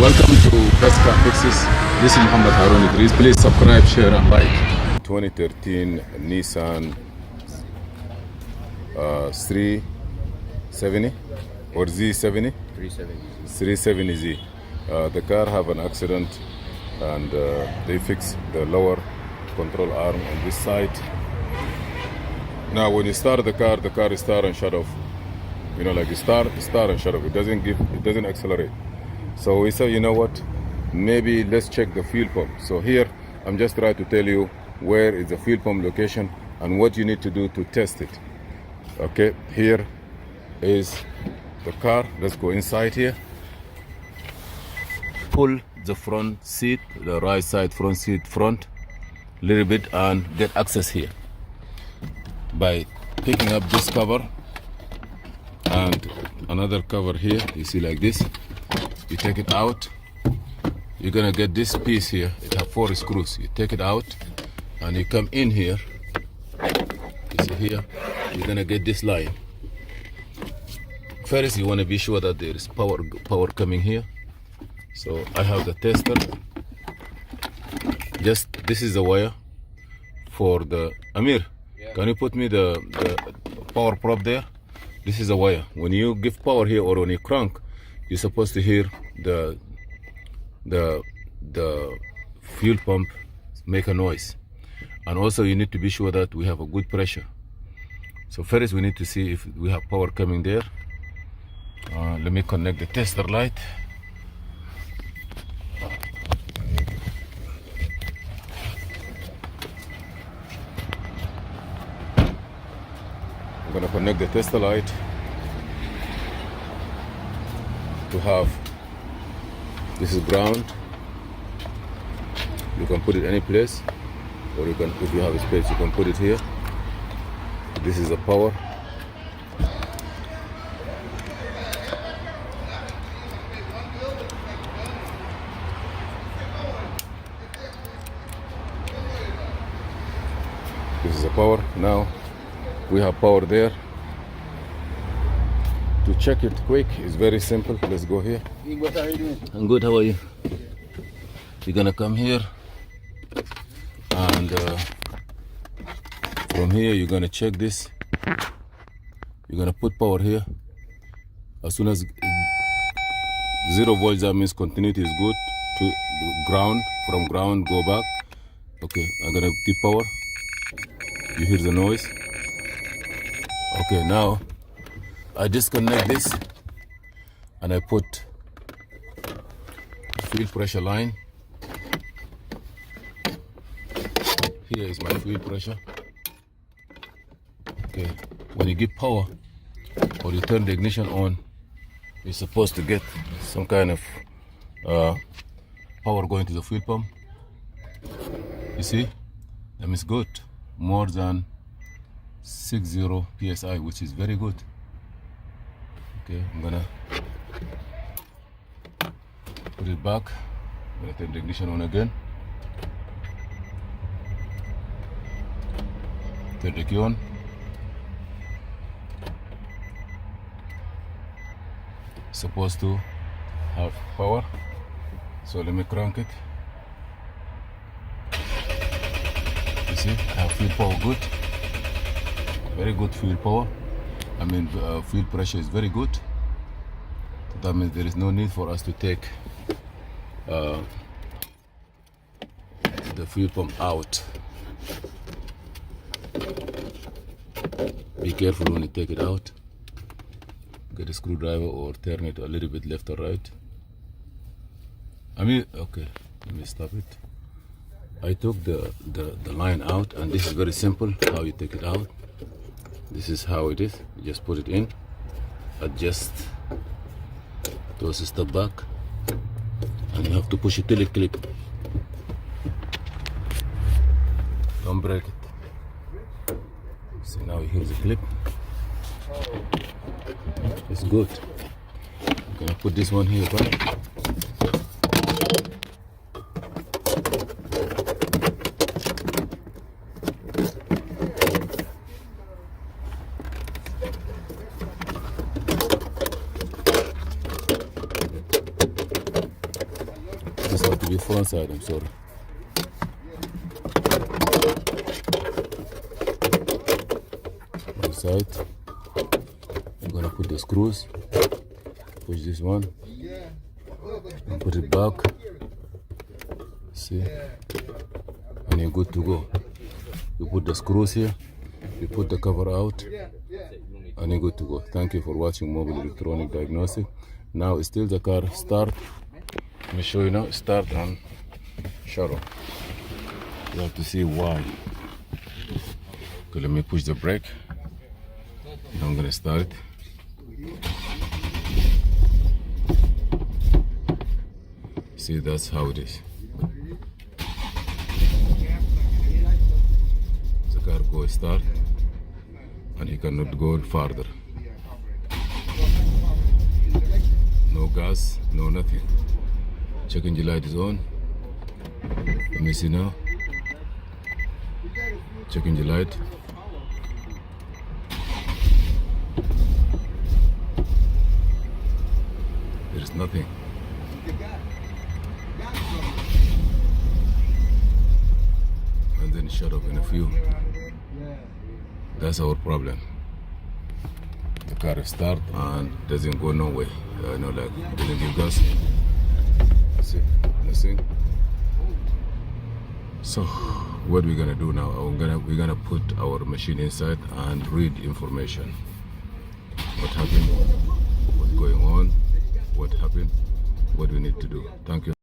Welcome to Best Car Fixes. This is Mohamed Harun Idris. Please subscribe, share and like. 2013 Nissan 370 or Z70? 370Z. The car have an accident and they fix the lower control arm on this side. Now when you start the car is start and shut off. You know, like you start and shut off. It doesn't accelerate. So we say, you know what, maybe let's check the fuel pump. So here I'm just trying to tell you where is the fuel pump location and what you need to do to test it. Okay, here is the car. Let's go inside here. Pull the front seat, the right side front seat front a little bit and get access here by picking up this cover and another cover here. You see, like this. You take it out, you're gonna get this piece here. It has 4 screws. You take it out and you come in here. You see here, you're gonna get this line. First you want to be sure that there is power coming here. So I have the tester. Just this is the wire for the Amir. Can you put me the power prop there? This is the wire. When you give power here or when you crank, you're supposed to hear the fuel pump make a noise. And also you need to be sure that we have a good pressure. So first we need to see if we have power coming there. Let me connect the tester light. I'm gonna connect the tester light to have, this is ground. You can put it any place, or you can, if you have a space, you can put it here. This is the power. This is the power. Now we have power there. To check it quick is very simple. Let's go here. What are you doing? I'm good, how are you? You're gonna come here and from here you're gonna check this. You're gonna put power here. As soon as 0 volts, that means continuity is good. To ground, from ground go back. Okay, I'm gonna give power. You hear the noise. Okay, now I disconnect this and I put fuel pressure line. Here is my fuel pressure. Okay, when you give power or you turn the ignition on, you're supposed to get some kind of power going to the fuel pump. You see, that means good, more than 60 psi, which is very good. Okay, I'm gonna put it back. I'm gonna turn the ignition on again. Turn the key on. Supposed to have power. So let me crank it. You see, I have fuel power good. Very good fuel power. I mean, fuel pressure is very good. That means there is no need for us to take the fuel pump out. Be careful when you take it out. Get a screwdriver or turn it a little bit left or right. I mean, okay, let me stop it. I took the line out, and this is very simple how you take it out. This is how it is. You just put it in, adjust, toss a step back, and you have to push it till it clip. Don't break it. See, now here's the clip. It's good. I'm gonna put this one here back. This has to be front side, I'm sorry. This side. I'm gonna put the screws. Push this one. And put it back. See? And you're good to go. You put the screws here. You put the cover out. And you're good to go. Thank you for watching Mobile Electronic Diagnostic. Now still the car start. Let me show you now. Start and shut off. You have to see why. Okay, let me push the brake. Now I'm gonna start it. See, that's how it is. The car goes start and you cannot go further. No gas, no nothing. Check engine light is on. Let me see now. Check engine light. There is nothing. And then shut off in a few. That's our problem. The car start and doesn't go nowhere. Like doesn't give gas. See, nothing. So what we're gonna do now? We're gonna put our machine inside and read information. What happened? What's going on? What happened? What we need to do? Thank you.